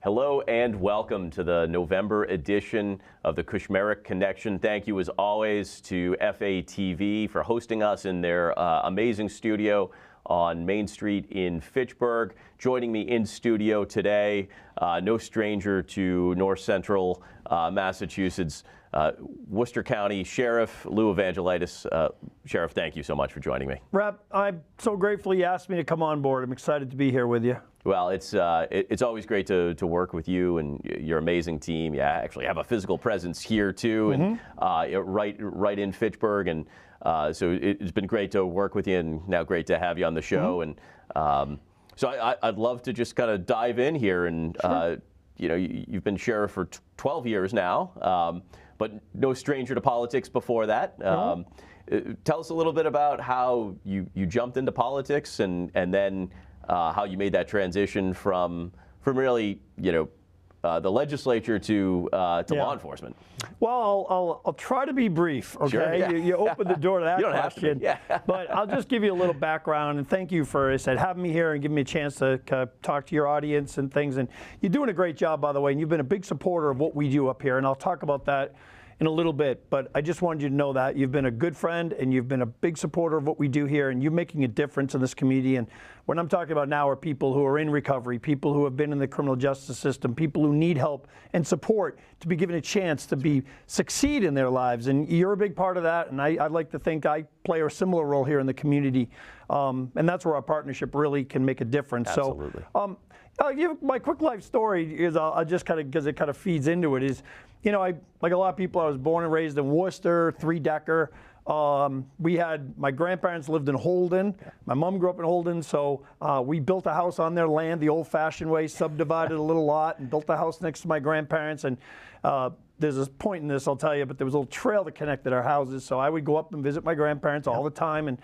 Hello and welcome to the November edition of the Kushmerek Connection. Thank you as always to FATV for hosting us in their amazing studio on Main Street in Fitchburg. Joining me in studio today, no stranger to North Central Massachusetts, Worcester County Sheriff Lew Evangelidis. Sheriff, thank you so much for joining me. Rep, I'm so grateful you asked me to come on board. I'm excited to be here with you. Well, it's always great to work with you and your amazing team. You actually have a physical presence here too, and right in Fitchburg, and so it's been great to work with you, and now great to have you on the show. And so I'd love to just kind of dive in here, and you know, you've been sheriff for 12 years now, but no stranger to politics before that. Tell us a little bit about how you jumped into politics, and then how you made that transition from really, you know, the legislature to law enforcement. Well, I'll try to be brief, okay? Sure, yeah. You opened the door to that you don't question. Have to be. Yeah. But I'll just give you a little background, and thank you for having me here and giving me a chance to talk to your audience and things. And you're doing a great job, by the way, and you've been a big supporter of what we do up here, and I'll talk about that in a little bit, but I just wanted you to know that you've been a good friend and you've been a big supporter of what we do here, and you're making a difference in this community. And what I'm talking about now are people who are in recovery, people who have been in the criminal justice system, people who need help and support to be given a chance to succeed in their lives. And you're a big part of that, and I'd like to think I play a similar role here in the community. And that's where our partnership really can make a difference. Absolutely. So I'll give my quick life story is I'll just kind of, because it kind of feeds into it, is, you know, like a lot of people, I was born and raised in Worcester, three-decker. My grandparents lived in Holden. My mom grew up in Holden, so we built a house on their land the old-fashioned way, subdivided a little lot, and built a house next to my grandparents. And there's a point in this, I'll tell you, but there was a little trail that connected our houses, so I would go up and visit my grandparents all the time. And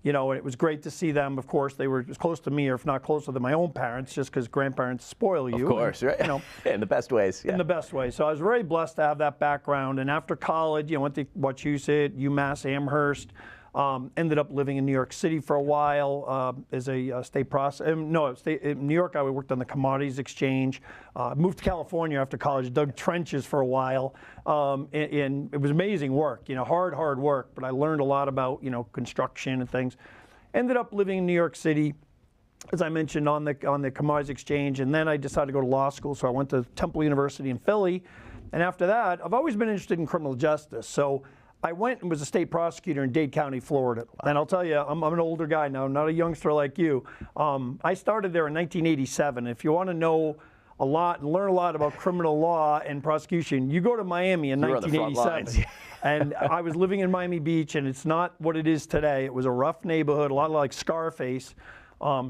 you know, it was great to see them. Of course, they were as close to me, or if not closer than my own parents, just because grandparents spoil you. Of course, right? You know, in the best ways. Yeah. In the best way. So I was very blessed to have that background. And after college, you know, went to Wachusett, UMass Amherst. Ended up living in New York City for a while as a state in New York, I worked on the commodities exchange. Moved to California after college, dug trenches for a while. And it was amazing work, you know, hard work, but I learned a lot about, you know, construction and things. Ended up living in New York City, as I mentioned, on the commodities exchange, and then I decided to go to law school, so I went to Temple University in Philly. And after that, I've always been interested in criminal justice. So I went and was a state prosecutor in Dade County, Florida. Wow. And I'll tell you, I'm an older guy now, not a youngster like you. I started there in 1987. If you want to know a lot and learn a lot about criminal law and prosecution, you go to Miami in 1987. And I was living in Miami Beach, and it's not what it is today. It was a rough neighborhood, a lot like Scarface,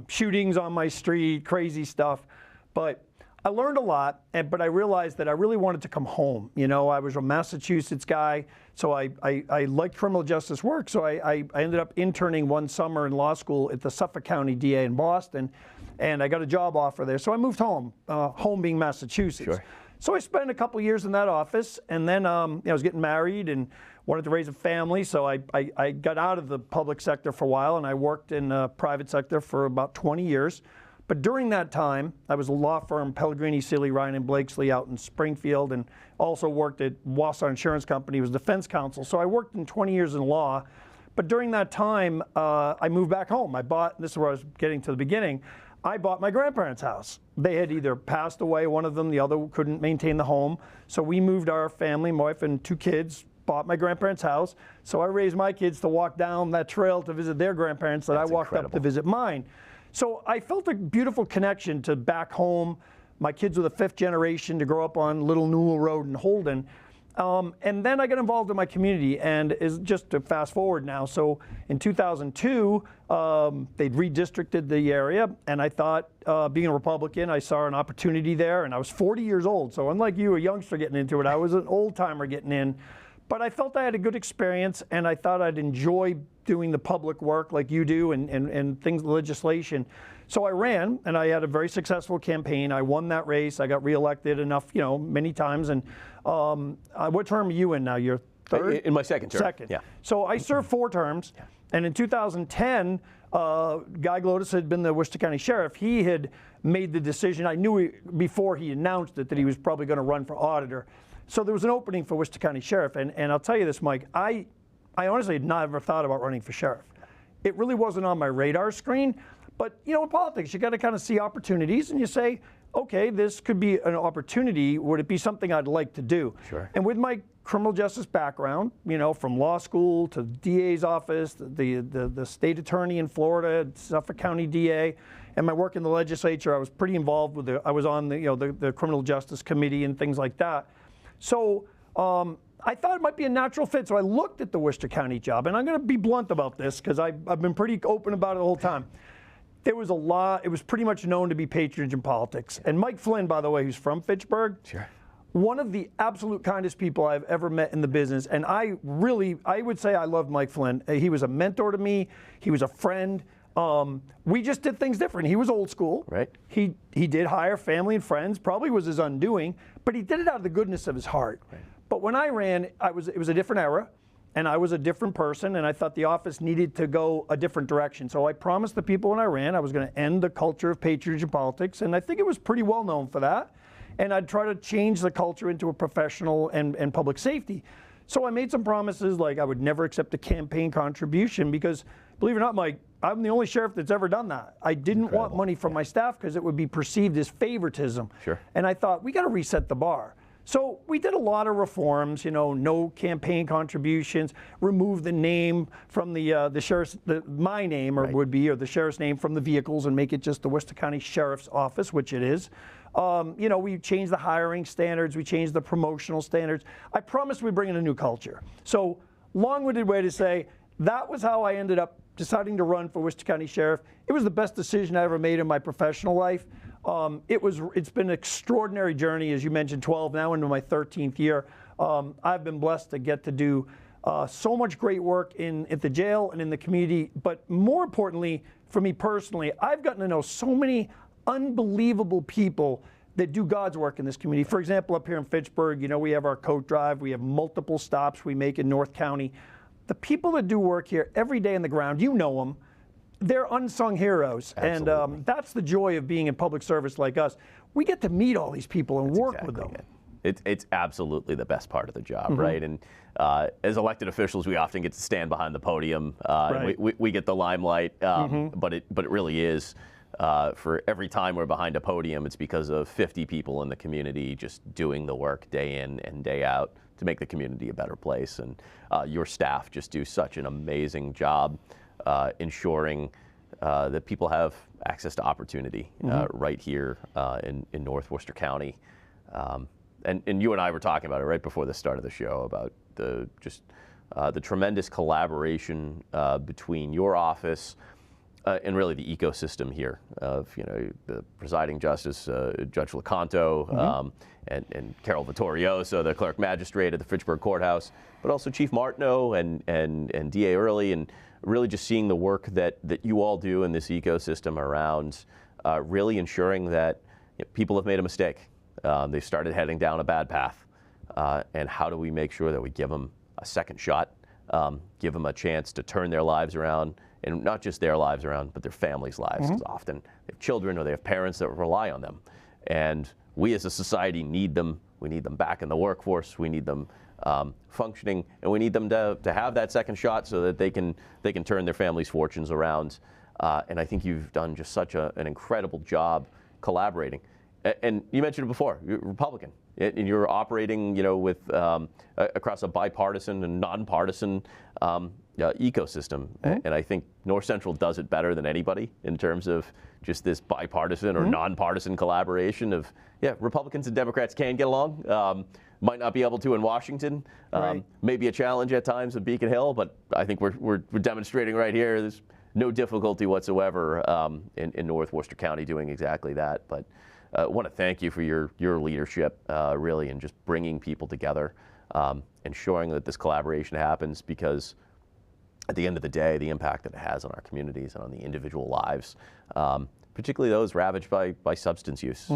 shootings on my street, crazy stuff. But I learned a lot, but I realized that I really wanted to come home. You know, I was a Massachusetts guy, so I liked criminal justice work, so I ended up interning one summer in law school at the Suffolk County DA in Boston, and I got a job offer there. So I moved home, home being Massachusetts. Sure. So I spent a couple years in that office, and then I was getting married and wanted to raise a family, so I got out of the public sector for a while, and I worked in the private sector for about 20 years. But during that time, I was a law firm, Pellegrini, Sealy, Ryan, and Blakesley out in Springfield, and also worked at Wausau Insurance Company, was defense counsel. So I worked in 20 years in law. But during that time, I moved back home. This is where I was getting to the beginning, I bought my grandparents' house. They had either passed away, one of them, the other couldn't maintain the home. So we moved our family, my wife and 2 kids, bought my grandparents' house. So I raised my kids to walk down that trail to visit their grandparents that I walked up to visit mine. So I felt a beautiful connection to back home. My kids were the 5th generation to grow up on Little Newell Road in Holden. And then I got involved in my community, and is just to fast forward now. So in 2002, they'd redistricted the area, and I thought, being a Republican, I saw an opportunity there, and I was 40 years old. So unlike you, a youngster getting into it, I was an old timer getting in. But I felt I had a good experience, and I thought I'd enjoy doing the public work like you do and things, legislation. So I ran, and I had a very successful campaign. I won that race. I got reelected enough, you know, many times. And what term are you in now? You're third? In my second term. Second. Yeah. So I served 4 terms, and in 2010, Guy Glotis had been the Worcester County Sheriff. He had made the decision. I knew before he announced it that he was probably going to run for auditor. So there was an opening for Worcester County Sheriff. And I'll tell you this, Mike, I honestly had never thought about running for sheriff. It really wasn't on my radar screen. But, you know, in politics, you got to kind of see opportunities and you say, okay, this could be an opportunity. Would it be something I'd like to do? Sure. And with my criminal justice background, you know, from law school to DA's office, the state attorney in Florida, Suffolk County DA, and my work in the legislature, I was pretty involved with I was on the criminal justice committee and things like that. So I thought it might be a natural fit. So I looked at the Worcester County job, and I'm going to be blunt about this because I've been pretty open about it the whole time. There was a lot, it was pretty much known to be patronage in politics. And Mike Flynn, by the way, who's from Fitchburg, sure, one of the absolute kindest people I've ever met in the business. And I would say I loved Mike Flynn. He was a mentor to me. He was a friend. We just did things different. He was old school. Right. He did hire family and friends, probably was his undoing, but he did it out of the goodness of his heart. Right. But when I ran, it was a different era. And I was a different person, and I thought the office needed to go a different direction. So I promised the people when I ran I was going to end the culture of patronage in politics, and I think it was pretty well known for that. And I'd try to change the culture into a professional and public safety. So I made some promises, like I would never accept a campaign contribution because, believe it or not, Mike, I'm the only sheriff that's ever done that. I didn't want money from my staff because it would be perceived as favoritism. Sure. And I thought, we got to reset the bar. So we did a lot of reforms, you know, no campaign contributions, remove the name from the sheriff's, my name or would be, or the sheriff's name from the vehicles and make it just the Worcester County Sheriff's Office, which it is. You know, we changed the hiring standards, we changed the promotional standards. I promised we'd bring in a new culture. So long-winded way to say, that was how I ended up deciding to run for Worcester County Sheriff. It was the best decision I ever made in my professional life. It's been an extraordinary journey, as you mentioned, 12, now into my 13th year. I've been blessed to get to do so much great work at the jail and in the community, but more importantly, for me personally, I've gotten to know so many unbelievable people that do God's work in this community. For example, up here in Fitchburg, you know, we have our coat drive, we have multiple stops we make in North County. The people that do work here every day on the ground, you know them. They're unsung heroes. Absolutely. And that's the joy of being in public service like us. We get to meet all these people and work with them. It's absolutely the best part of the job, right? And as elected officials, we often get to stand behind the podium. Right. We get the limelight, but it really is. For every time we're behind a podium, it's because of 50 people in the community just doing the work day in and day out to make the community a better place. And your staff just do such an amazing job ensuring that people have access to opportunity right here in North Worcester County. And you and I were talking about it right before the start of the show about the tremendous collaboration between your office and really the ecosystem here of, you know, the presiding justice, Judge Lecanto, and Carol Vittorioso, the clerk magistrate at the Fitchburg Courthouse, but also Chief Martineau and DA Early, and really just seeing the work that you all do in this ecosystem around really ensuring that, you know, people have made a mistake. They've started heading down a bad path. And how do we make sure that we give them a second shot, give them a chance to turn their lives around, and not just their lives around, but their families' lives, because often they have children or they have parents that rely on them. And we as a society need them. We need them back in the workforce. We need them functioning, and we need them to have that second shot so that they can turn their families' fortunes around. And I think you've done just such an incredible job collaborating. And you mentioned it before, you're Republican, and you're operating, you know, with across a bipartisan and nonpartisan ecosystem. And I think North Central does it better than anybody in terms of just this bipartisan or nonpartisan collaboration of, Republicans and Democrats can get along. Might not be able to in Washington. Maybe a challenge at times at Beacon Hill, but I think we're demonstrating right here there's no difficulty whatsoever in North Worcester County doing exactly that. But I want to thank you for your leadership, really, in just bringing people together, ensuring that this collaboration happens, because at the end of the day, the impact that it has on our communities and on the individual lives, particularly those ravaged by substance use,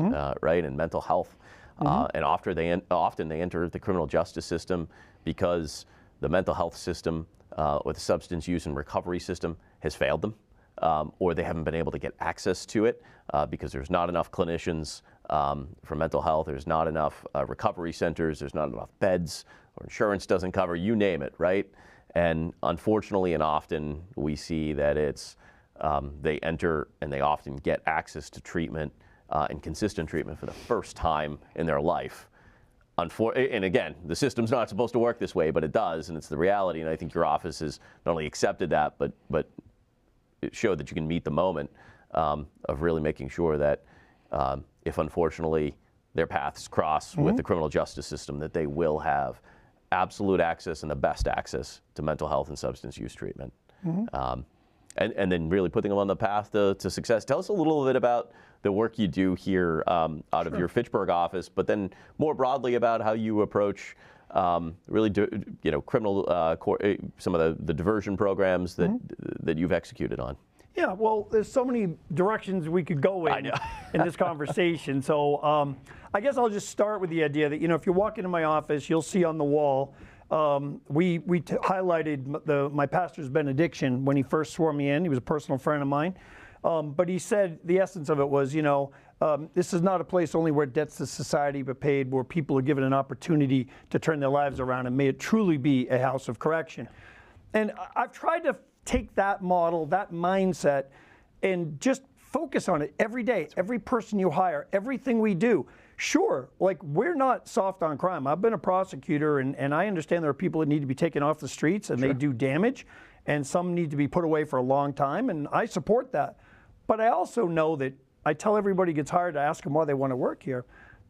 right, and mental health. And often they enter the criminal justice system because the mental health system or the substance use and recovery system has failed them. or they haven't been able to get access to it because there's not enough clinicians for mental health, there's not enough recovery centers, there's not enough beds, or insurance doesn't cover, you name it, right? And unfortunately and often we see that it's they enter and they often get access to treatment and consistent treatment for the first time in their life. And again, the system's not supposed to work this way, but it does, and it's the reality. And I think your office has not only accepted that, but it showed that you can meet the moment of really making sure that if unfortunately their paths cross with the criminal justice system, that they will have absolute access and the best access to mental health and substance use treatment. And then really putting them on the path to success. Tell us a little bit about the work you do here out of your Fitchburg office, but then more broadly about how you approach really criminal some of the diversion programs that you've executed on. Yeah, well, there's so many directions we could go in this conversation. So I guess I'll just start with the idea that, if you walk into my office, you'll see on the wall, we highlighted my pastor's benediction when he first swore me in. He was a personal friend of mine. But he said the essence of it was, this is not a place only where debts to society be paid, where people are given an opportunity to turn their lives around, and may it truly be a house of correction. And I've tried to take that model, that mindset, and just focus on it every day, every person you hire, everything we do. Sure, we're not soft on crime. I've been a prosecutor, and I understand there are people that need to be taken off the streets, and they do damage, and some need to be put away for a long time, and I support that. But I also know that I tell everybody who gets hired to ask them why they want to work here.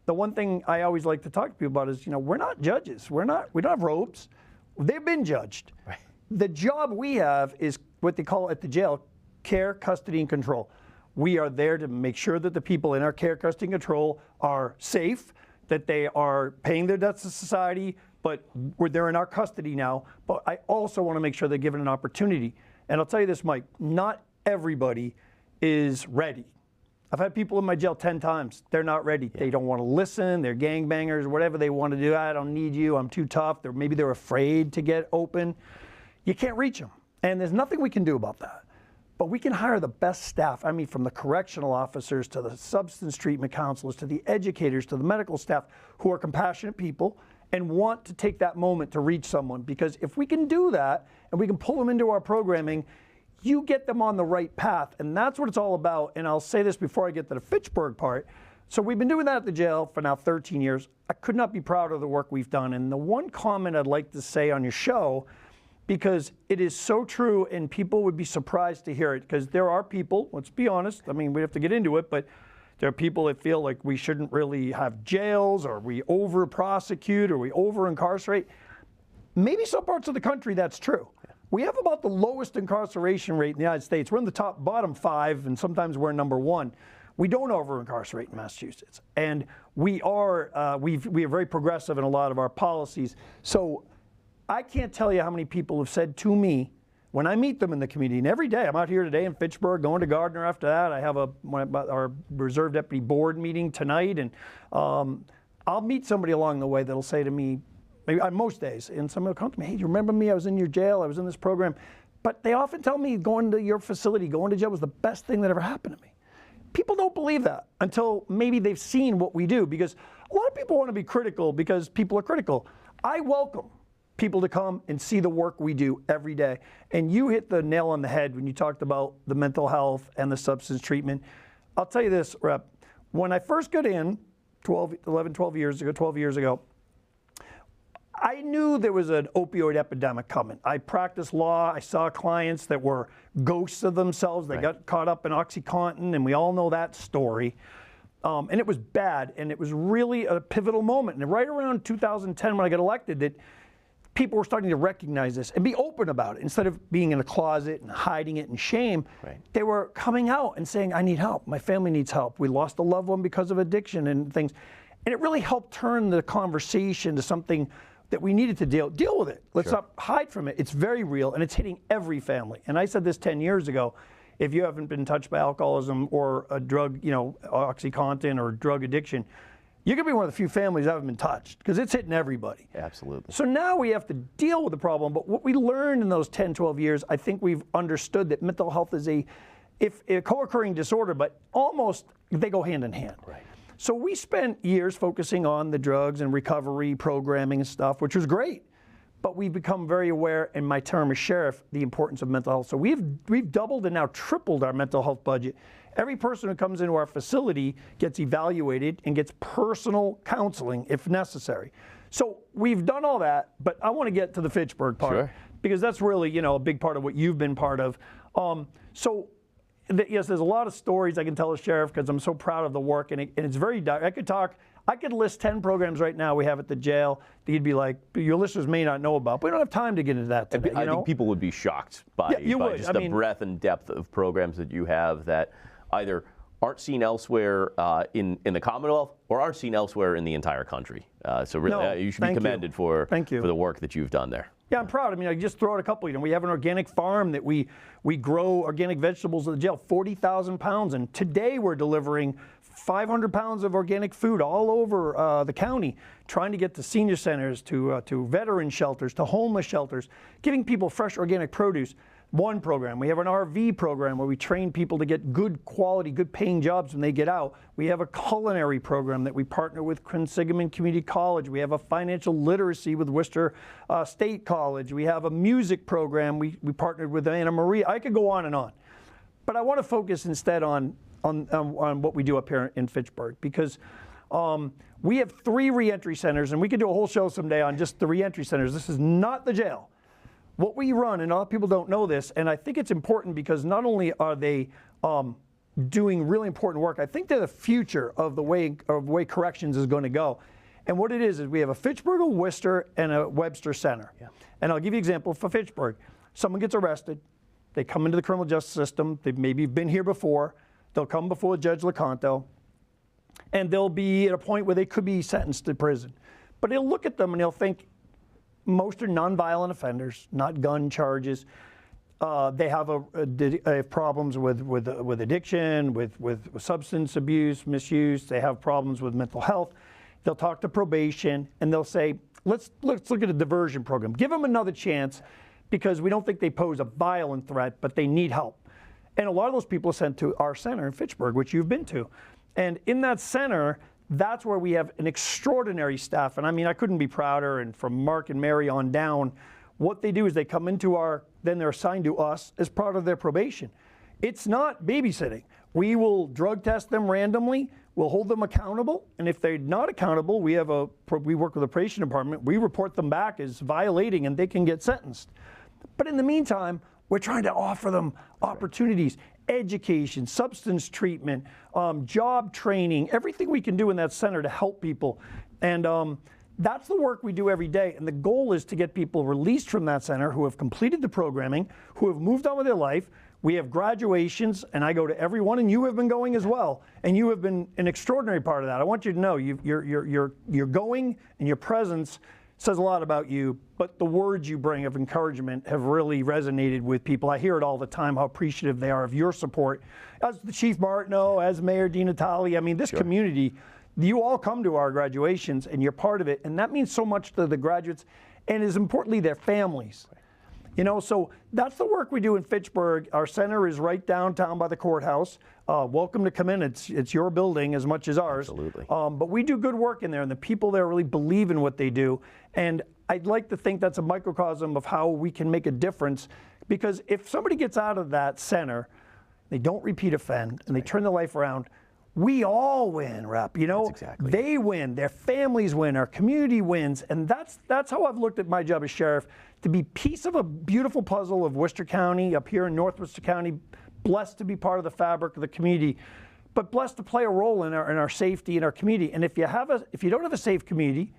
The one thing I always like to talk to people about is, we're not judges. We don't have robes. They've been judged. Right. The job we have is what they call at the jail, care, custody, and control. We are there to make sure that the people in our care, custody, and control are safe, that they are paying their debts to society, but they're in our custody now. But I also want to make sure they're given an opportunity. And I'll tell you this, Mike, not everybody is ready. I've had people in my jail 10 times. They're not ready. Yeah. They don't want to listen. They're gangbangers, whatever they want to do. I don't need you. I'm too tough. Maybe they're afraid to get open. You can't reach them. And there's nothing we can do about that. But we can hire the best staff. I mean, from the correctional officers to the substance treatment counselors to the educators to the medical staff who are compassionate people and want to take that moment to reach someone. Because if we can do that and we can pull them into our programming, you get them on the right path. And that's what it's all about. And I'll say this before I get to the Fitchburg part. So we've been doing that at the jail for now 13 years. I could not be prouder of the work we've done. And the one comment I'd like to say on your show, because it is so true and people would be surprised to hear it, because there are people, let's be honest, I mean, we have to get into it, but there are people that feel like we shouldn't really have jails, or we over prosecute, or we over incarcerate. Maybe some parts of the country that's true. We have about the lowest incarceration rate in the United States. We're in the bottom 5, and sometimes we're number 1. We don't over-incarcerate in Massachusetts. And we are very progressive in a lot of our policies. So I can't tell you how many people have said to me, when I meet them in the community, and every day, I'm out here today in Fitchburg, going to Gardner after that. I have our Reserve Deputy Board meeting tonight, and I'll meet somebody along the way that'll say to me, maybe on most days, and somebody will come to me, hey, do you remember me? I was in your jail, I was in this program. But they often tell me going to your facility, going to jail was the best thing that ever happened to me. People don't believe that until maybe they've seen what we do, because a lot of people want to be critical because people are critical. I welcome people to come and see the work we do every day. And you hit the nail on the head when you talked about the mental health and the substance treatment. I'll tell you this, Rep. When I first got in 12 years ago, I knew there was an opioid epidemic coming. I practiced law. I saw clients that were ghosts of themselves. They got caught up in OxyContin, and we all know that story. And it was bad, and it was really a pivotal moment. And right around 2010 when I got elected, that people were starting to recognize this and be open about it. Instead of being in a closet and hiding it in shame, they were coming out and saying, I need help. My family needs help. We lost a loved one because of addiction and things. And it really helped turn the conversation to something that we needed to deal with it. Let's not hide from it. It's very real, and it's hitting every family. And I said this 10 years ago, if you haven't been touched by alcoholism or a drug, OxyContin or drug addiction, you're going to be one of the few families that haven't been touched, because it's hitting everybody. Absolutely. So now we have to deal with the problem, but what we learned in those 10, 12 years, I think we've understood that mental health is if a co-occurring disorder, but almost they go hand in hand. Right. So we spent years focusing on the drugs and recovery programming and stuff, which was great. But we've become very aware, in my term as sheriff, the importance of mental health. So we've doubled and now tripled our mental health budget. Every person who comes into our facility gets evaluated and gets personal counseling if necessary. So we've done all that, but I want to get to the Fitchburg part. Sure. Because that's really, a big part of what you've been part of. Yes, there's a lot of stories I can tell as sheriff because I'm so proud of the work, and it's very direct. I could list 10 programs right now we have at the jail that you'd be like, your listeners may not know about, but we don't have time to get into that today. I think people would be shocked by just the breadth and depth of programs that you have that either aren't seen elsewhere in the Commonwealth or aren't seen elsewhere in the entire country. So really, you should be commended for the work that you've done there. Yeah, I'm proud. I mean, I just throw out a couple. We have an organic farm that we grow organic vegetables at the jail, 40,000 pounds, and today we're delivering 500 pounds of organic food all over the county, trying to get to senior centers, to veteran shelters, to homeless shelters, giving people fresh organic produce. One program. We have an RV program where we train people to get good quality, good paying jobs when they get out. We have a culinary program that we partner with Quinsigamond Community College. We have a financial literacy with Worcester State College. We have a music program. We partnered with Anna Maria. I could go on and on. But I want to focus instead on what we do up here in Fitchburg, because we have 3 reentry centers, and we could do a whole show someday on just the reentry centers. This is not the jail. What we run, and a lot of people don't know this, and I think it's important because not only are they doing really important work, I think they're the future of the way corrections is going to go. And what it is we have a Fitchburg, a Worcester, and a Webster Center. Yeah. And I'll give you an example for Fitchburg. Someone gets arrested. They come into the criminal justice system. They've maybe been here before. They'll come before Judge Lecanto, and they'll be at a point where they could be sentenced to prison. But he'll look at them and he'll think, most are nonviolent offenders, not gun charges. They have problems with addiction, with substance abuse, misuse. They have problems with mental health. They'll talk to probation, and they'll say, let's look at a diversion program. Give them another chance, because we don't think they pose a violent threat, but they need help. And a lot of those people are sent to our center in Fitchburg, which you've been to. And in that center, that's where we have an extraordinary staff. And I mean, I couldn't be prouder. And from Mark and Mary on down, what they do is they come into then they're assigned to us as part of their probation. It's not babysitting. We will drug test them randomly. We'll hold them accountable. And if they're not accountable, we work with the probation department. We report them back as violating, and they can get sentenced. But in the meantime, we're trying to offer them opportunities, education, substance treatment, job training, everything we can do in that center to help people. And that's the work we do every day. And the goal is to get people released from that center who have completed the programming, who have moved on with their life. We have graduations, and I go to everyone, and you have been going as well. And you have been an extraordinary part of that. I want you to know you're going, and your presence says a lot about you, but the words you bring of encouragement have really resonated with people. I hear it all the time, how appreciative they are of your support. As the Chief Martineau, as Mayor Di Natale, I mean, this community, you all come to our graduations, and you're part of it, and that means so much to the graduates, and as importantly, their families. So that's the work we do in Fitchburg. Our center is right downtown by the courthouse. Welcome to come in. It's your building as much as ours. Absolutely. But we do good work in there, and the people there really believe in what they do. And I'd like to think that's a microcosm of how we can make a difference, because if somebody gets out of that center, they don't repeat offend, and they turn their life around, we all win, Rep. Exactly. They win, their families win, our community wins, and that's how I've looked at my job as sheriff, to be piece of a beautiful puzzle of Worcester County, up here in North Worcester County, blessed to be part of the fabric of the community, but blessed to play a role in our safety in our community. And if you don't have a safe community,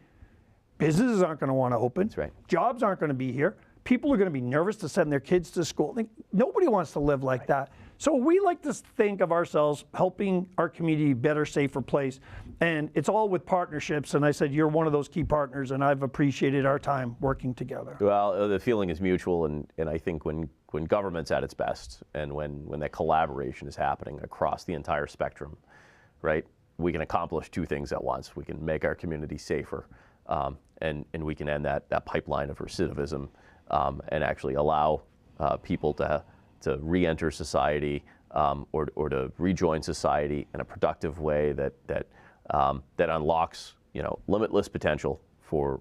businesses aren't going to want to open. That's right. Jobs aren't going to be here. People are going to be nervous to send their kids to school. Nobody wants to live like that. So we like to think of ourselves helping our community better, safer place. And it's all with partnerships. And I said, you're one of those key partners, and I've appreciated our time working together. Well, the feeling is mutual. And I think when government's at its best, and when that collaboration is happening across the entire spectrum, right, we can accomplish 2 things at once. We can make our community safer, and we can end that pipeline of recidivism, and actually allow people to re-enter society or to rejoin society in a productive way that unlocks limitless potential for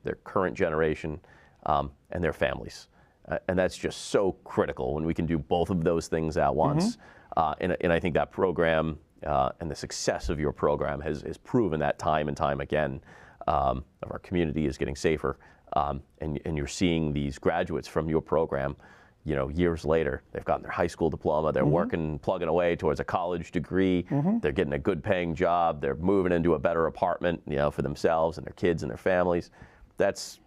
their current generation and their families. And that's just so critical when we can do both of those things at once. And I think that program and the success of your program has proven that time and time again. Of our community is getting safer, and you're seeing these graduates from your program, years later, they've gotten their high school diploma, they're working, plugging away towards a college degree, they're getting a good paying job, they're moving into a better apartment, for themselves and their kids and their families. That's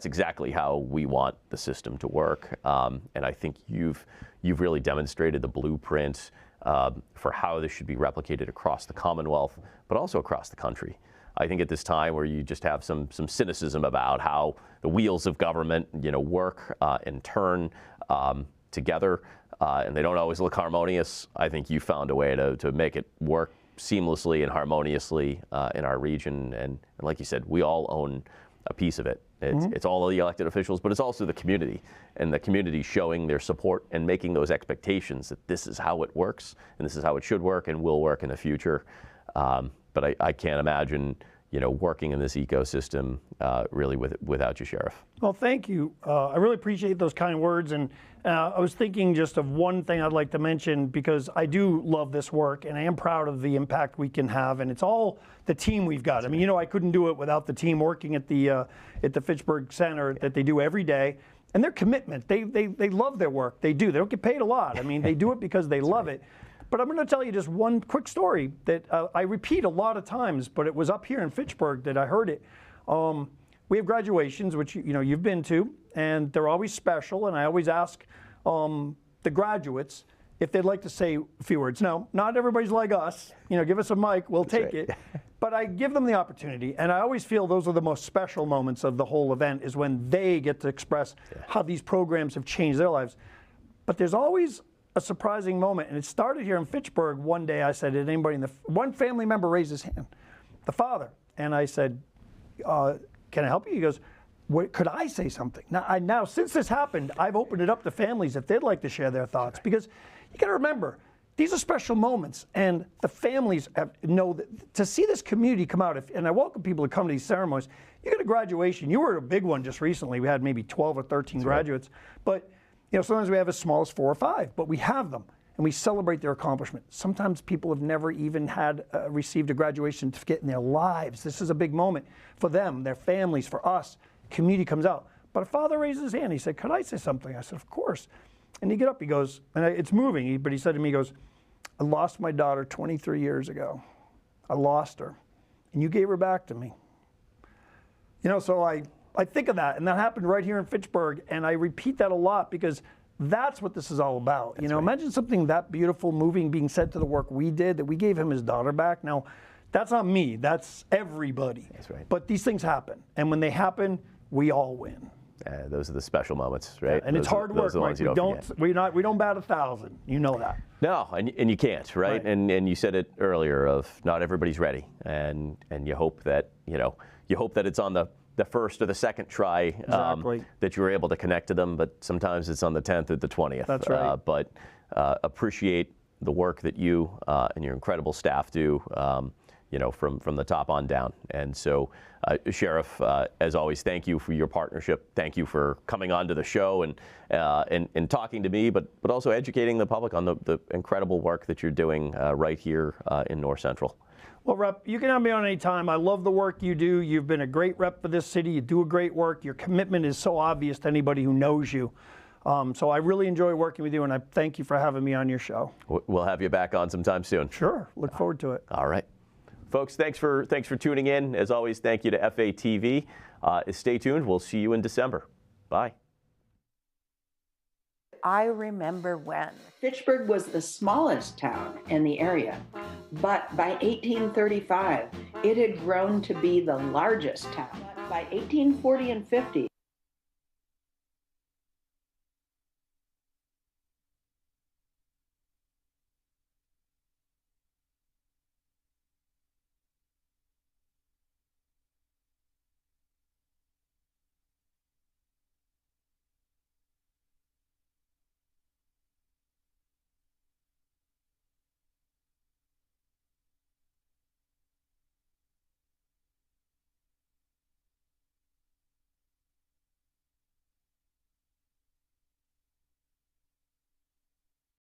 exactly how we want the system to work. And I think you've really demonstrated the blueprint for how this should be replicated across the Commonwealth, but also across the country. I think at this time where you just have some cynicism about how the wheels of government, work and turn together, and they don't always look harmonious, I think you found a way to make it work seamlessly and harmoniously in our region. And like you said, we all own a piece of it. It's all of the elected officials, but it's also the community, and the community showing their support and making those expectations that this is how it works, and this is how it should work and will work in the future. But I can't imagine, working in this ecosystem really without you, Sheriff. Well, thank you. I really appreciate those kind words. And I was thinking just of one thing I'd like to mention, because I do love this work and I am proud of the impact we can have. And it's all the team we've got. I mean, I couldn't do it without the team working at the Fitchburg Center that they do every day. And their commitment, they love their work. They do. They don't get paid a lot. I mean, they do it because they love it. But I'm going to tell you just one quick story that I repeat a lot of times, but it was up here in Fitchburg that I heard it. We have graduations, which you've been to, and they're always special. And I always ask the graduates if they'd like to say a few words. Now, not everybody's like us. Give us a mic, we'll take it. But I give them the opportunity, and I always feel those are the most special moments of the whole event, is when they get to express how these programs have changed their lives. But there's always a surprising moment, and it started here in Fitchburg. One day I said, did anybody one family member raised his hand, the father, and I said, can I help you? He goes, could I say something? Now, since this happened, I've opened it up to families if they'd like to share their thoughts, because you got to remember, these are special moments, and the families know that to see this community come out, and I welcome people to come to these ceremonies. You got a graduation. You were at a big one just recently. We had maybe 12 or 13 graduates, but sometimes we have as small as 4 or 5, but we have them, and we celebrate their accomplishment. Sometimes people have never even received a graduation certificate in their lives. This is a big moment for them, their families, for us. Community comes out. But a father raised his hand. He said, could I say something? I said, of course. And he get up, he goes, and it's moving, but he said to me, he goes, I lost my daughter 23 years ago. I lost her, and you gave her back to me. So I think of that, and that happened right here in Fitchburg, and I repeat that a lot because that's what this is all about. Imagine something that beautiful, moving, being said to the work we did, that we gave him his daughter back. Now, that's not me, that's everybody. That's right. But these things happen, and when they happen, we all win. Those are the special moments, right? And it's hard work, Mike. We don't bat 1,000. You know that. No, and you can't, right? And you said it earlier of not everybody's ready, and you hope that it's on the first or the second try that you were able to connect to them, but sometimes it's on the 10th or the 20th. That's right. But appreciate the work that you and your incredible staff do, from the top on down. And so, Sheriff, as always, thank you for your partnership. Thank you for coming on to the show and talking to me, but also educating the public on the incredible work that you're doing right here in North Central. Well, Rep, you can have me on any time. I love the work you do. You've been a great rep for this city. You do a great work. Your commitment is so obvious to anybody who knows you. So I really enjoy working with you, and I thank you for having me on your show. We'll have you back on sometime soon. Sure. Look forward to it. All right. Folks, thanks for tuning in. As always, thank you to FATV. Stay tuned. We'll see you in December. Bye. I remember when Fitchburg was the smallest town in the area, but by 1835, it had grown to be the largest town. By 1840 and 50,